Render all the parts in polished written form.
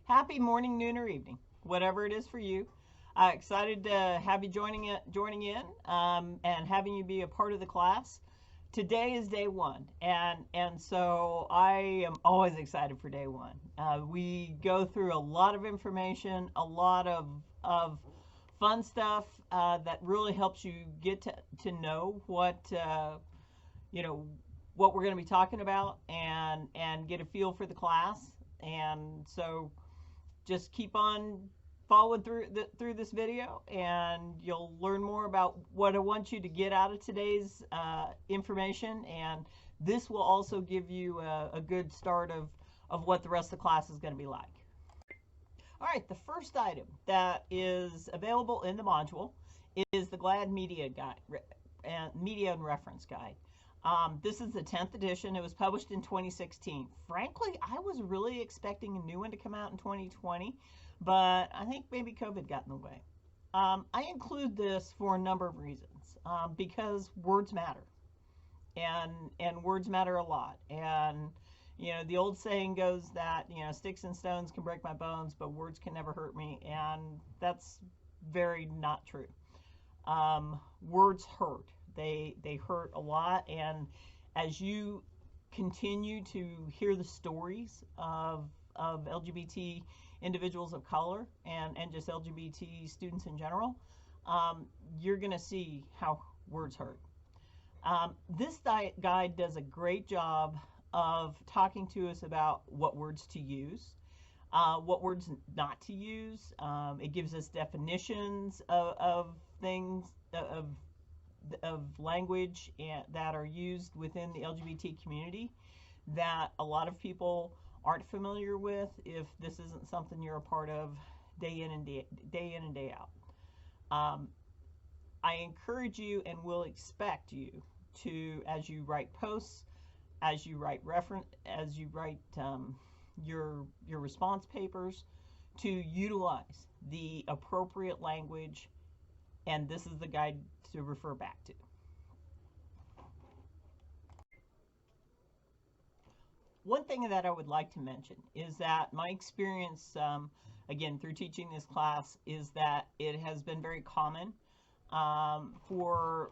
Happy morning, noon, or evening, whatever it is for you. Excited to have you joining in, and having you be a part of the class. Today is day one, and so I am always excited for day one. We go through a lot of information, a lot of fun stuff that really helps you get to know you know what we're going to be talking about and get a feel for the class. And so just keep on following through this video, and you'll learn more about what I want you to get out of today's information. And this will also give you a good start of what the rest of the class is going to be like. All right, the first item that is available in the module is the GLAD Media Guide, Media and Reference Guide. This is the 10th edition. It was published in 2016. Frankly, I was really expecting a new one to come out in 2020, but I think maybe COVID got in the way. I include this for a number of reasons, because words matter, and words matter a lot. And the old saying goes that sticks and stones can break my bones, but words can never hurt me, and that's very not true. Words hurt. They hurt a lot, and as you continue to hear the stories of LGBT individuals of color and just LGBT students in general, you're going to see how words hurt. This guide does a great job of talking to us about what words to use, what words not to use. It gives us definitions of things, of language that are used within the LGBT community that a lot of people aren't familiar with if this isn't something you're a part of day in and day out. I encourage you and will expect you to, as you write posts, as you write your response papers, to utilize the appropriate language, and this is the guide to refer back to. One thing that I would like to mention is that my experience, again, through teaching this class, is that it has been very common for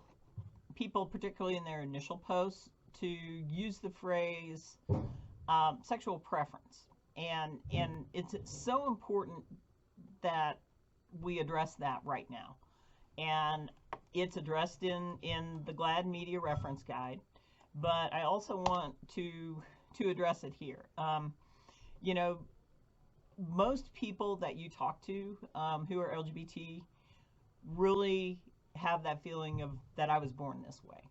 people, particularly in their initial posts, to use the phrase sexual preference. And it's so important that we address that right now. And it's addressed in the GLAD Media Reference Guide, but I also want to address it here. Most people that you talk to who are LGBT really have that feeling of that I was born this way.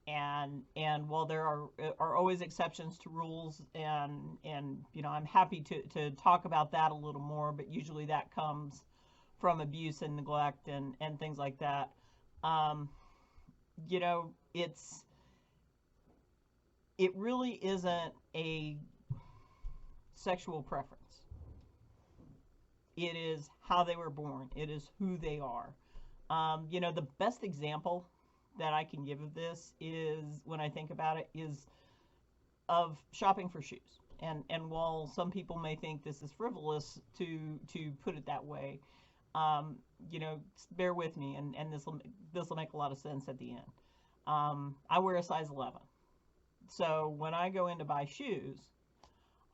And while there are always exceptions to rules, and I'm happy to talk about that a little more, but usually that comes from abuse and neglect and things like that. It really isn't a sexual preference. It is how they were born. It is who they are. The best example that I can give of this is, when I think about it, is of shopping for shoes. And while some people may think this is frivolous to put it that way, bear with me, and this will make a lot of sense at the end. I wear a size 11. So when I go in to buy shoes,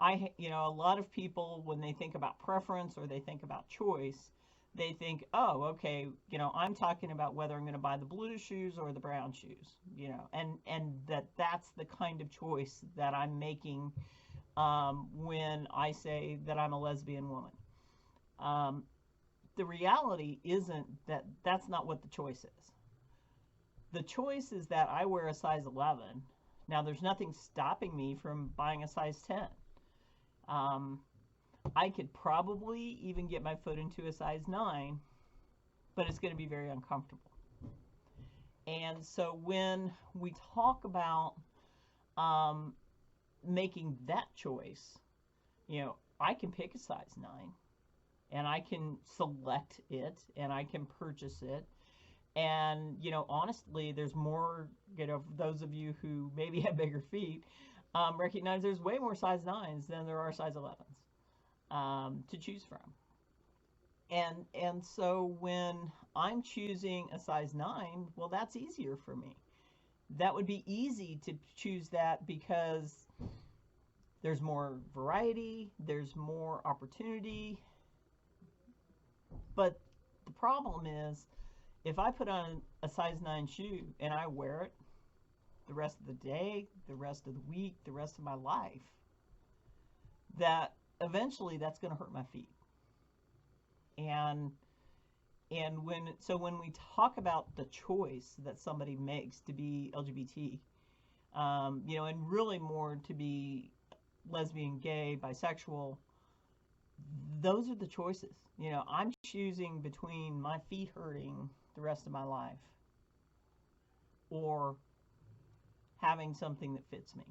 a lot of people, when they think about preference or they think about choice, they think, oh, okay, I'm talking about whether I'm going to buy the blue shoes or the brown shoes, and that's the kind of choice that I'm making when I say that I'm a lesbian woman. The reality isn't that that's not what the choice is. The choice is that I wear a size 11. Now, there's nothing stopping me from buying a size 10. I could probably even get my foot into a size 9, but it's going to be very uncomfortable. And so when we talk about making that choice, I can pick a size 9, and I can select it, and I can purchase it. And, honestly, there's more, those of you who maybe have bigger feet recognize there's way more size 9s than there are size 11s. to choose from. And so when I'm choosing a size 9, well, that's easier for me. That would be easy to choose that because there's more variety, there's more opportunity. But the problem is, if I put on a size 9 shoe and I wear it the rest of the day, the rest of the week, the rest of my life, that eventually that's going to hurt my feet. And when we talk about the choice that somebody makes to be LGBT, and really more to be lesbian, gay, bisexual, those are the choices. I'm choosing between my feet hurting the rest of my life or having something that fits me.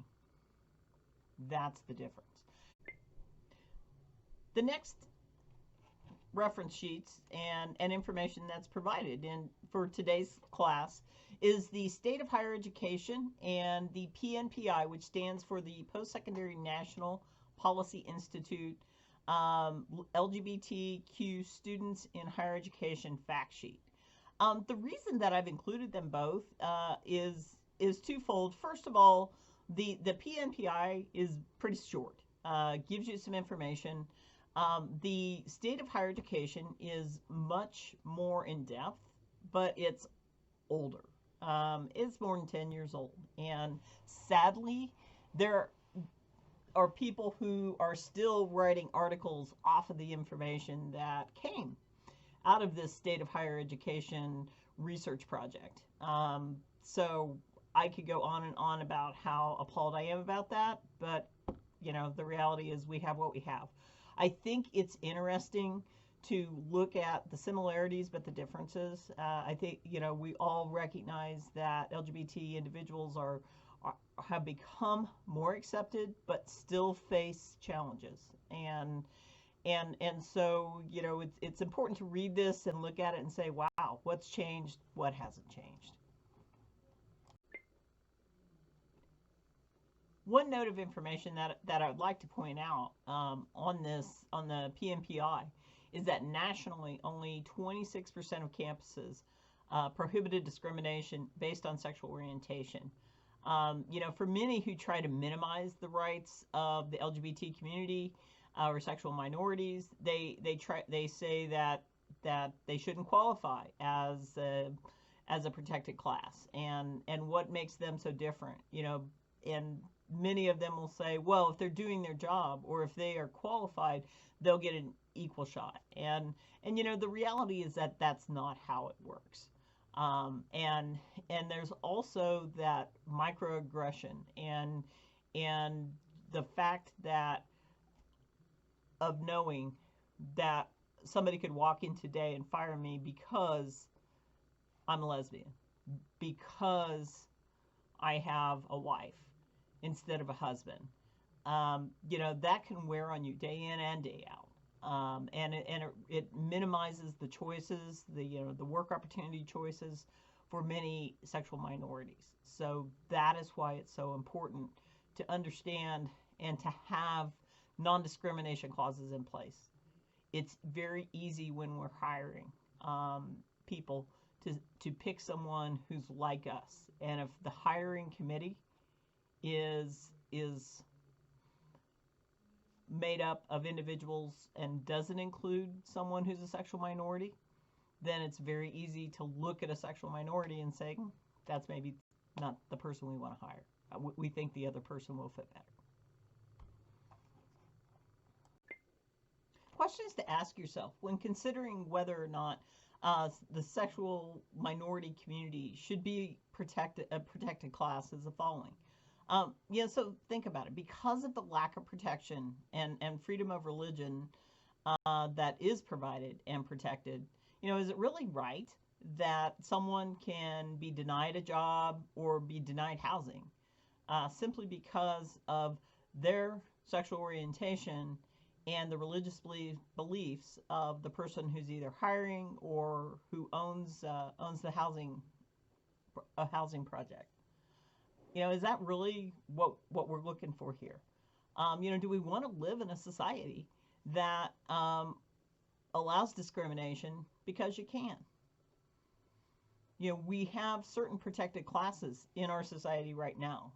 That's the difference. The next reference sheets and information that's provided in for today's class is the State of Higher Education and the PNPI, which stands for the Post-Secondary National Policy Institute, LGBTQ Students in Higher Education fact sheet. The reason that I've included them both is twofold. First of all, the PNPI is pretty short, gives you some information. The State of Higher Education is much more in depth, but it's older. It's more than 10 years old. And sadly, there are people who are still writing articles off of the information that came out of this State of Higher Education research project. So I could go on and on about how appalled I am about that, but the reality is we have what we have. I think it's interesting to look at the similarities but the differences. I think we all recognize that LGBT individuals have become more accepted but still face challenges, and so it's important to read this and look at it and say, wow, what's changed, what hasn't changed. One note of information that I would like to point out on the PNPI is that nationally only 26% of campuses prohibited discrimination based on sexual orientation. For many who try to minimize the rights of the LGBT community or sexual minorities, they say that they shouldn't qualify as a protected class, and what makes them so different, and many of them will say, well, if they're doing their job or if they are qualified, they'll get an equal shot. And the reality is that that's not how it works. And there's also that microaggression and the fact that of knowing that somebody could walk in today and fire me because I'm a lesbian, because I have a wife instead of a husband. That can wear on you day in and day out. And it minimizes the choices, the work opportunity choices for many sexual minorities. So that is why it's so important to understand and to have non-discrimination clauses in place. It's very easy when we're hiring people to pick someone who's like us, and if the hiring committee is made up of individuals and doesn't include someone who's a sexual minority, then it's very easy to look at a sexual minority and say, that's maybe not the person we want to hire. We think the other person will fit better. Questions to ask yourself when considering whether or not the sexual minority community should be a protected class is the following. So think about it. Because of the lack of protection and freedom of religion that is provided and protected, is it really right that someone can be denied a job or be denied housing simply because of their sexual orientation and the religious beliefs of the person who's either hiring or who owns the housing project? Is that really what we're looking for here? Do we want to live in a society that allows discrimination because you can. We have certain protected classes in our society right now.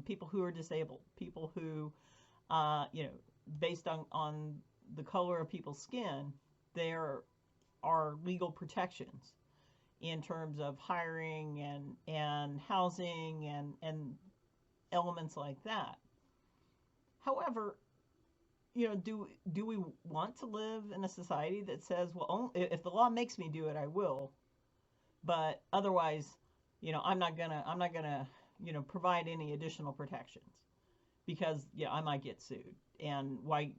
People who are disabled, people who, based on the color of people's skin, there are legal protections in terms of hiring and housing and elements like that. However, do we want to live in a society that says, well, if the law makes me do it, I will, but otherwise, I'm not gonna provide any additional protections because I might get sued, and why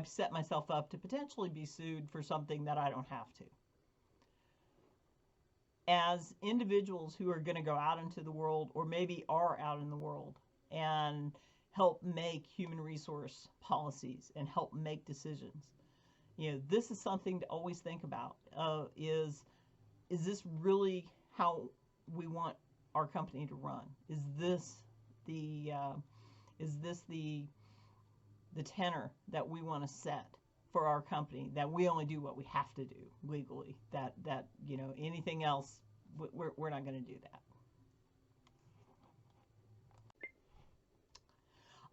set myself up to potentially be sued for something that I don't have to? As individuals who are going to go out into the world, or maybe are out in the world, and help make human resource policies and help make decisions, this is something to always think about. Is this really how we want our company to run? Is this the tenor that we want to set for our company, that we only do what we have to do legally, that anything else, we're not going to do that?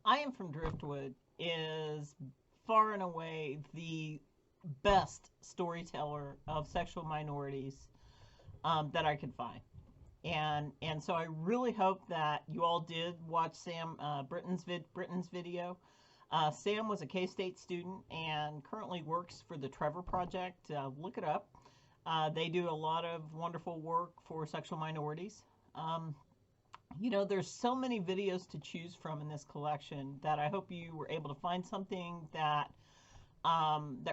I Am From Driftwood is far and away the best storyteller of sexual minorities that I could find. And so I really hope that you all did watch Sam Britton's video. Sam was a K-State student and currently works for the Trevor Project. Look it up. They do a lot of wonderful work for sexual minorities. There's so many videos to choose from in this collection that I hope you were able to find something that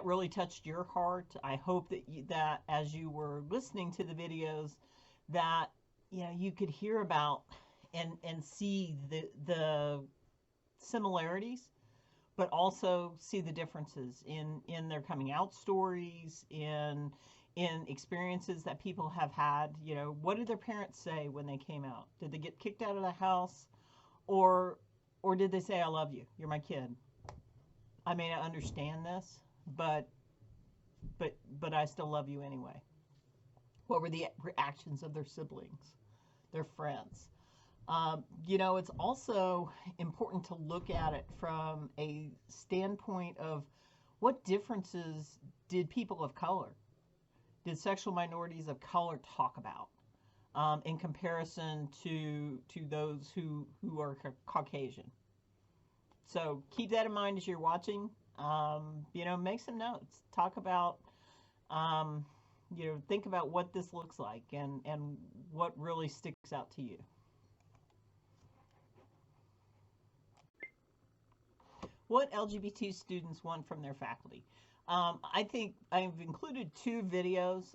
really touched your heart. I hope that as you were listening to the videos, that you could hear about and see the similarities, but also see the differences in their coming out stories, in experiences that people have had. What did their parents say when they came out? Did they get kicked out of the house, or did they say, "I love you, you're my kid. I may not understand this, but I still love you anyway"? What were the reactions of their siblings, their friends? It's also important to look at it from a standpoint of what differences did people of color, did sexual minorities of color talk about in comparison to those who are Caucasian? So keep that in mind as you're watching. Make some notes. Talk about, think about what this looks like and what really sticks out to you. What LGBT students want from their faculty. I think I've included 2 videos.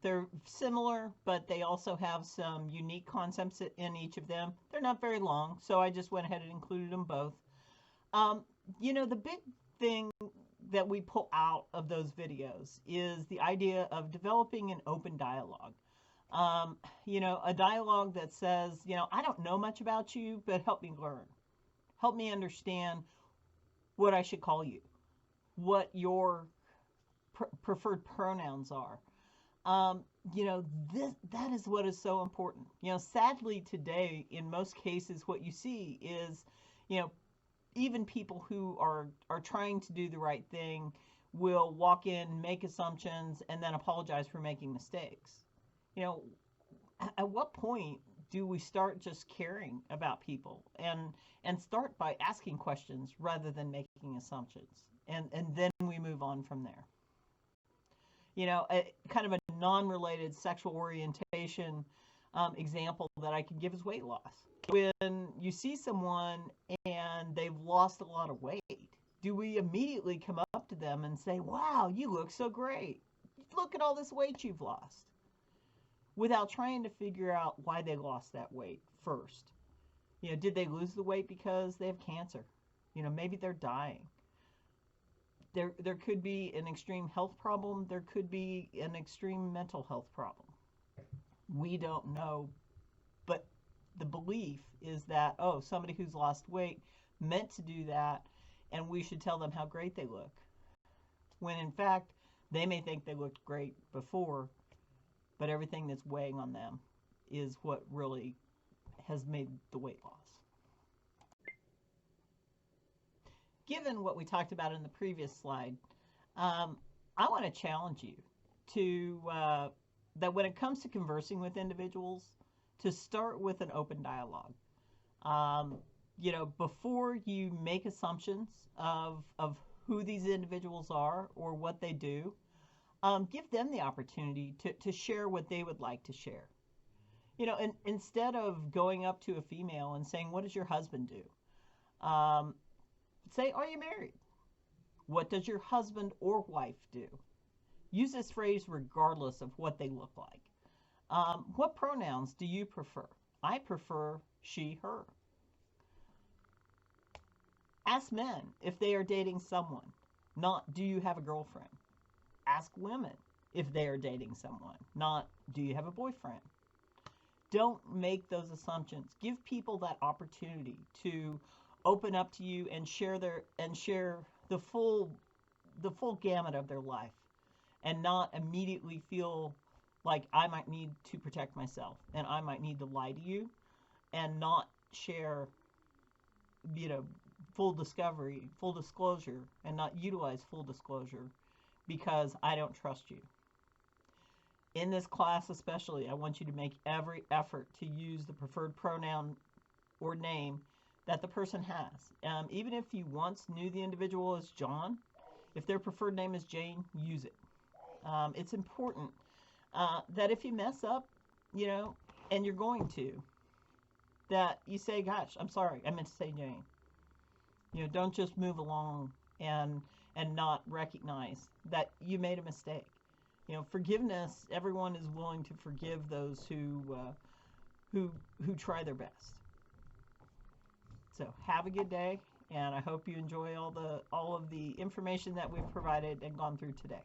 They're similar, but they also have some unique concepts in each of them. They're not very long, so I just went ahead and included them both. The big thing that we pull out of those videos is the idea of developing an open dialogue. A dialogue that says, I don't know much about you, but help me learn. Help me understand what I should call you, what your preferred pronouns are. That is what is so important. Sadly today, in most cases, what you see is, even people who are trying to do the right thing will walk in, make assumptions, and then apologize for making mistakes. At what point do we start just caring about people and start by asking questions rather than making assumptions? And then we move on from there. Kind of a non-related sexual orientation example that I can give is weight loss. When you see someone and they've lost a lot of weight, do we immediately come up to them and say, "Wow, you look so great. Look at all this weight you've lost," without trying to figure out why they lost that weight first? Did they lose the weight because they have cancer? Maybe they're dying. There could be an extreme health problem. There could be an extreme mental health problem. We don't know, but the belief is that, somebody who's lost weight meant to do that, and we should tell them how great they look. when in fact they may think they looked great before, but everything that's weighing on them is what really has made the weight loss. Given what we talked about in the previous slide, I want to challenge you to that when it comes to conversing with individuals, to start with an open dialogue. Before you make assumptions of who these individuals are or what they do, give them the opportunity to share what they would like to share. And instead of going up to a female and saying, "What does your husband do?" Say, "Are you married? What does your husband or wife do?" Use this phrase regardless of what they look like. What pronouns do you prefer? I prefer she, her. Ask men if they are dating someone, not "Do you have a girlfriend?" Ask women if they are dating someone, not "Do you have a boyfriend?" Don't make those assumptions. Give people that opportunity to open up to you and share the full gamut of their life, and not immediately feel like I might need to protect myself and I might need to lie to you and not share, full disclosure, and not utilize full disclosure because I don't trust you. In this class especially, I want you to make every effort to use the preferred pronoun or name that the person has. Even if you once knew the individual as John, if their preferred name is Jane, use it. It's important that if you mess up, and you're going to, that you say, "Gosh, I'm sorry, I meant to say Jane." Don't just move along and not recognize that you made a mistake. Forgiveness, everyone is willing to forgive those who try their best. So have a good day, and I hope you enjoy all of the information that we've provided and gone through today.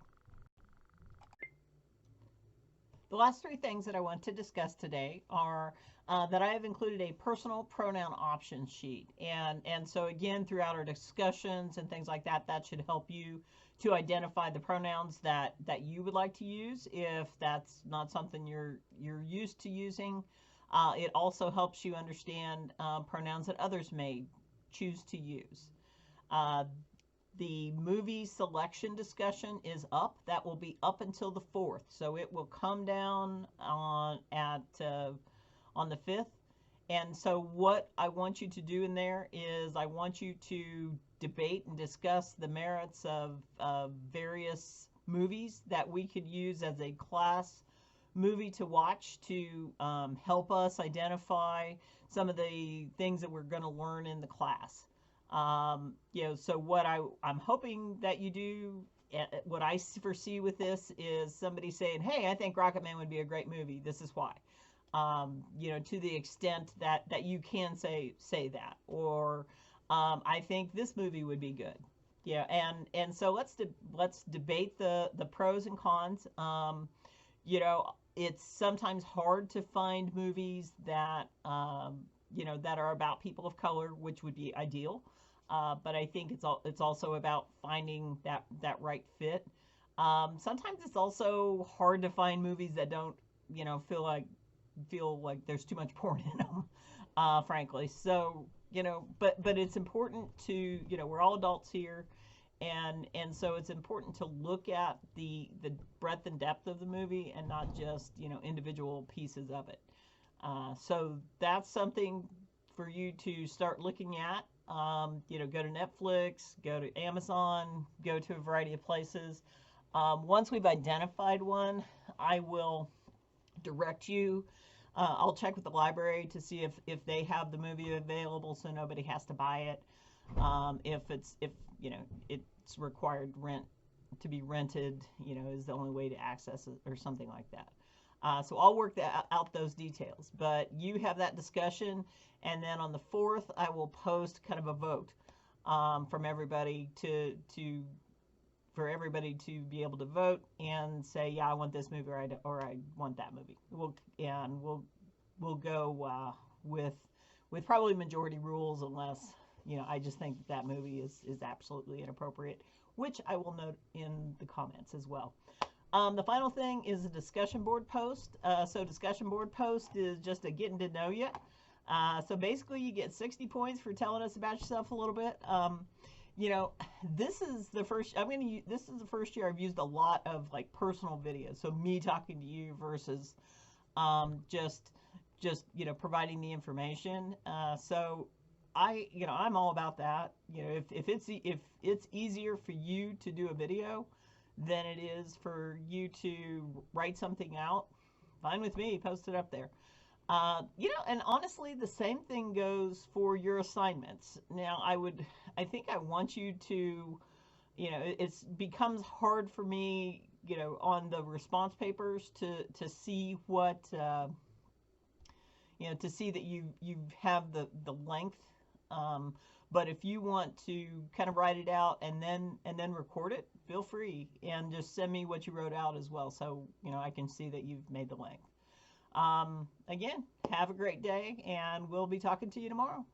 The last three things that I want to discuss today are that I have included a personal pronoun option sheet. And so again, throughout our discussions and things like that, that should help you to identify the pronouns that you would like to use if that's not something you're used to using. It also helps you understand pronouns that others may choose to use. The movie selection discussion is up. That will be up until the 4th. So it will come down on the 5th. And so what I want you to do in there is I want you to debate and discuss the merits of various movies that we could use as a class movie to watch to help us identify some of the things that we're going to learn in the class. So what I'm hoping that you do, what I foresee with this is somebody saying, "Hey, I think Rocketman would be a great movie. This is why." To the extent that you can say that, or I think this movie would be good. And so let's debate the pros and cons. It's sometimes hard to find movies that that are about people of color, which would be ideal. But I think it's also about finding that right fit. Sometimes it's also hard to find movies that don't feel like there's too much porn in them, frankly. So but it's important to we're all adults here, and so it's important to look at the breadth and depth of the movie and not just individual pieces of it. So that's something for you to start looking at. Go to Netflix, go to Amazon, go to a variety of places. Once we've identified one, I will direct you. I'll check with the library to see if they have the movie available, so nobody has to buy it. If it's required to be rented, is the only way to access it or something like that. So I'll work out those details. But you have that discussion, and then on the 4th, I will post kind of a vote from everybody for everybody to be able to vote and say, "Yeah, I want this movie," or I want that movie. We'll go with probably majority rules, unless I just think that movie is absolutely inappropriate, which I will note in the comments as well. The final thing is a discussion board post. So discussion board post is just a getting to know you. So basically, you get 60 points for telling us about yourself a little bit. This is the first. This is the first year I've used a lot of like personal videos. So me talking to you versus just providing the information. So I'm all about that. If it's easier for you to do a video than it is for you to write something out, fine with me. Post it up there. And honestly, the same thing goes for your assignments. Now, I think I want you to, it becomes hard for me, on the response papers to see what, to see that you have the length. But if you want to kind of write it out and then record it, feel free and just send me what you wrote out as well, so I can see that you've made the length. Again, have a great day, and we'll be talking to you tomorrow.